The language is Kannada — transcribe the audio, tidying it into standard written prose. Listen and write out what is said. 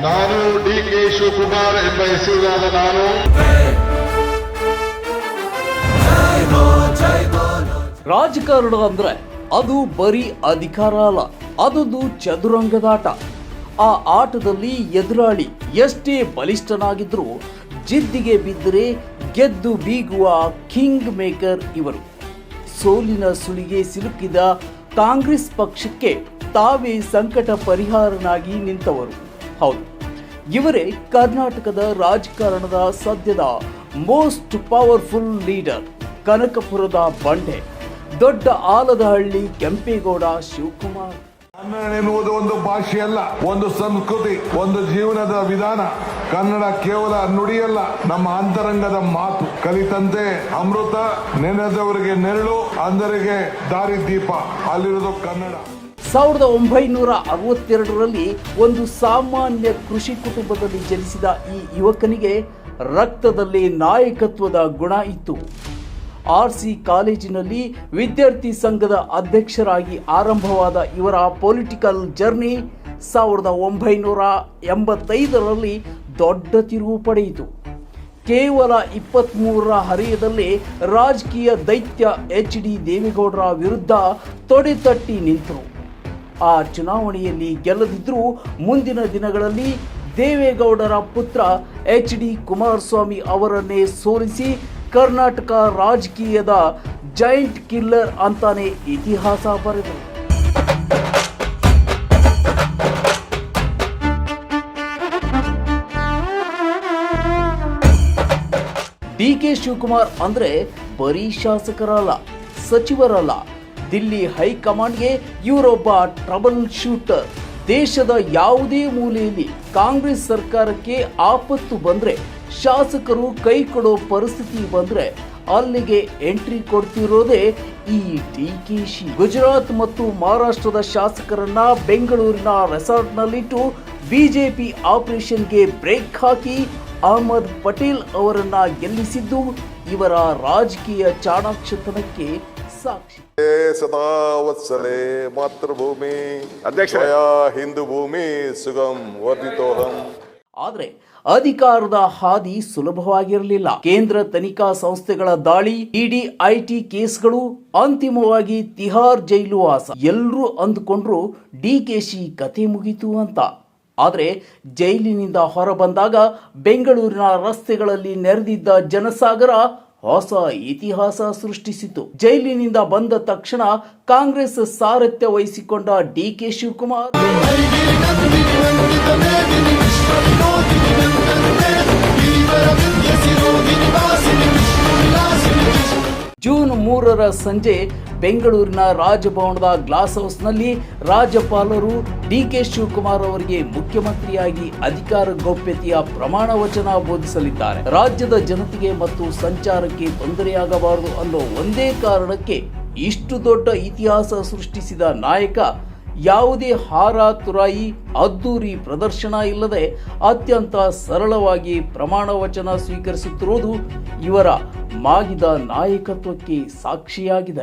ನಾನು ಡಿ.ಕೆ. ಶಿವಕುಮಾರ್ ಎಂಬ ಹೆಸರಿನಾದ ನಾನು ರಾಜಕಾರಣ ಅಂದ್ರೆ ಅದು ಬರೀ ಅಧಿಕಾರ ಅಲ್ಲ, ಅದೊಂದು ಚದುರಂಗದಾಟ. ಆ ಆಟದಲ್ಲಿ ಎದುರಾಳಿ ಎಷ್ಟೇ ಬಲಿಷ್ಠನಾಗಿದ್ರೂ ಜಿದ್ದಿಗೆ ಬಿದ್ದರೆ ಗೆದ್ದು ಬೀಗುವ ಕಿಂಗ್ ಮೇಕರ್ ಇವರು. ಸೋಲಿನ ಸುಳಿಗೆ ಸಿಲುಕಿದ ಕಾಂಗ್ರೆಸ್ ಪಕ್ಷಕ್ಕೆ ತಾವೇ ಸಂಕಟ ಪರಿಹಾರನಾಗಿ ನಿಂತವರು. ಹೌದು, ಇವರೇ ಕರ್ನಾಟಕದ ರಾಜಕಾರಣದ ಸದ್ಯದ ಮೋಸ್ಟ್ ಪವರ್ಫುಲ್ ಲೀಡರ್, ಕನಕಪುರದ ಬಂಡೆ, ದೊಡ್ಡ ಆಲದಹಳ್ಳಿ ಕೆಂಪೇಗೌಡ ಶಿವಕುಮಾರ್. ಕನ್ನಡ ಎನ್ನುವುದು ಒಂದು ಭಾಷೆಯಲ್ಲ, ಒಂದು ಸಂಸ್ಕೃತಿ, ಒಂದು ಜೀವನದ ವಿಧಾನ. ಕನ್ನಡ ಕೇವಲ ನುಡಿಯಲ್ಲ, ನಮ್ಮ ಅಂತರಂಗದ ಮಾತು. ಕಲಿತಂತೆ ಅಮೃತ, ನೆನೆದವರಿಗೆ ನೆರಳು, ಅಂಧರಿಗೆ ದಾರಿದೀಪ. ಅಲ್ಲಿರೋದು ಕನ್ನಡ. 1962ರಲ್ಲಿ ಒಂದು ಸಾಮಾನ್ಯ ಕೃಷಿ ಕುಟುಂಬದಲ್ಲಿ ಜನಿಸಿದ ಈ ಯುವಕನಿಗೆ ರಕ್ತದಲ್ಲಿ ನಾಯಕತ್ವದ ಗುಣ ಇತ್ತು. ಆರ್ಸಿ ಕಾಲೇಜಿನಲ್ಲಿ ವಿದ್ಯಾರ್ಥಿ ಸಂಘದ ಅಧ್ಯಕ್ಷರಾಗಿ ಆರಂಭವಾದ ಇವರ ಪೊಲಿಟಿಕಲ್ ಜರ್ನಿ 1985ರಲ್ಲಿ ದೊಡ್ಡ ತಿರುವು ಪಡೆಯಿತು. ಕೇವಲ 23ರ ಹರೆಯದಲ್ಲೇ ರಾಜಕೀಯ ದೈತ್ಯ ಎಚ್ ಡಿ ದೇವೇಗೌಡರ ವಿರುದ್ಧ ತೊಡೆತಟ್ಟಿ ನಿಂತರು. ಆ ಚುನಾವಣೆಯಲ್ಲಿ ಗೆಲ್ಲದಿದ್ದರೂ ಮುಂದಿನ ದಿನಗಳಲ್ಲಿ ದೇವೇಗೌಡರ ಪುತ್ರ ಎಚ್ ಡಿ ಕುಮಾರಸ್ವಾಮಿ ಅವರನ್ನೇ ಸೋಲಿಸಿ ಕರ್ನಾಟಕ ರಾಜಕೀಯದ ಜೈಂಟ್ ಕಿಲ್ಲರ್ ಅಂತಾನೆ ಇತಿಹಾಸ ಬರೆದರು. ಡಿ.ಕೆ. ಶಿವಕುಮಾರ್ ಅಂದ್ರೆ ಬರೀ ಶಾಸಕರಲ್ಲ, ಸಚಿವರಲ್ಲ, ದಿಲ್ಲಿ ಹೈಕಮಾಂಡ್ಗೆ ಇವರೊಬ್ಬ ಟ್ರಬಲ್ ಶೂಟರ್. ದೇಶದ ಯಾವುದೇ ಮೂಲೆಯಲ್ಲಿ ಕಾಂಗ್ರೆಸ್ ಸರ್ಕಾರಕ್ಕೆ ಆಪತ್ತು ಬಂದ್ರೆ, ಶಾಸಕರು ಕೈ ಕೊಡೋ ಪರಿಸ್ಥಿತಿ ಬಂದ್ರೆ ಅಲ್ಲಿಗೆ ಎಂಟ್ರಿ ಕೊಡ್ತಿರೋದೇ ಈ ಡಿ.ಕೆ.ಶಿ. ಗುಜರಾತ್ ಮತ್ತು ಮಹಾರಾಷ್ಟ್ರದ ಶಾಸಕರನ್ನ ಬೆಂಗಳೂರಿನ ರೆಸಾರ್ಟ್ನಲ್ಲಿಟ್ಟು ಬಿಜೆಪಿ ಆಪರೇಷನ್ಗೆ ಬ್ರೇಕ್ ಹಾಕಿ ಅಹಮದ್ ಪಟೇಲ್ ಅವರನ್ನ ಗೆಲ್ಲಿಸಿದ್ದು ಇವರ ರಾಜಕೀಯ ಚಾಣಾಕ್ಷತನಕ್ಕೆ ಸಾಕ್ಷಿ. ಸದಾ ವತ್ಸಲೆ ಮಾತೃಭೂಮಿ ಹಿಂದೂ ಭೂಮಿ ಸುಗಂ ವರ್ಧಿತೋಹಂ. ಆದ್ರೆ ಅಧಿಕಾರದ ಹಾದಿ ಸುಲಭವಾಗಿರಲಿಲ್ಲ. ಕೇಂದ್ರ ತನಿಖಾ ಸಂಸ್ಥೆಗಳ ದಾಳಿ, ಇಡಿ, ಐಟಿ ಕೇಸ್ಗಳು, ಅಂತಿಮವಾಗಿ ತಿಹಾರ್ ಜೈಲು ವಾಸ. ಎಲ್ಲರೂ ಅಂದುಕೊಂಡ್ರು ಡಿ.ಕೆ.ಶಿ ಕತೆ ಮುಗಿತು ಅಂತ. ಆದರೆ ಜೈಲಿನಿಂದ ಹೊರಬಂದಾಗ ಬೆಂಗಳೂರಿನ ರಸ್ತೆಗಳಲ್ಲಿ ನೆರೆದಿದ್ದ ಜನಸಾಗರ ಹೊಸ ಇತಿಹಾಸ ಸೃಷ್ಟಿಸಿತು. ಜೈಲಿನಿಂದ ಬಂದ ತಕ್ಷಣ ಕಾಂಗ್ರೆಸ್ ಸಾರಥ್ಯ ವಹಿಸಿಕೊಂಡ ಡಿ.ಕೆ. ಶಿವಕುಮಾರ್ ಜೂನ್ 3ರ ಸಂಜೆ ಬೆಂಗಳೂರಿನ ರಾಜಭವನದ ಗ್ಲಾಸ್ ಹೌಸ್ನಲ್ಲಿ ರಾಜ್ಯಪಾಲರು ಡಿ.ಕೆ. ಶಿವಕುಮಾರ್ ಅವರಿಗೆ ಮುಖ್ಯಮಂತ್ರಿಯಾಗಿ ಅಧಿಕಾರ ಗೌಪ್ಯತೆಯ ಪ್ರಮಾಣ ವಚನ ಬೋಧಿಸಲಿದ್ದಾರೆ. ರಾಜ್ಯದ ಜನತೆಗೆ ಮತ್ತು ಸಂಚಾರಕ್ಕೆ ತೊಂದರೆಯಾಗಬಾರದು ಅನ್ನೋ ಒಂದೇ ಕಾರಣಕ್ಕೆ ಇಷ್ಟು ದೊಡ್ಡ ಇತಿಹಾಸ ಸೃಷ್ಟಿಸಿದ ನಾಯಕ ಯಾವುದೇ ಹಾರ ತುರಾಯಿ ಅದ್ದೂರಿ ಪ್ರದರ್ಶನ ಇಲ್ಲದೆ ಅತ್ಯಂತ ಸರಳವಾಗಿ ಪ್ರಮಾಣ ವಚನ ಸ್ವೀಕರಿಸುತ್ತಿರುವುದು ಇವರ ಮಾಗಿದ ನಾಯಕತ್ವಕ್ಕೆ ಸಾಕ್ಷಿಯಾಗಿದೆ.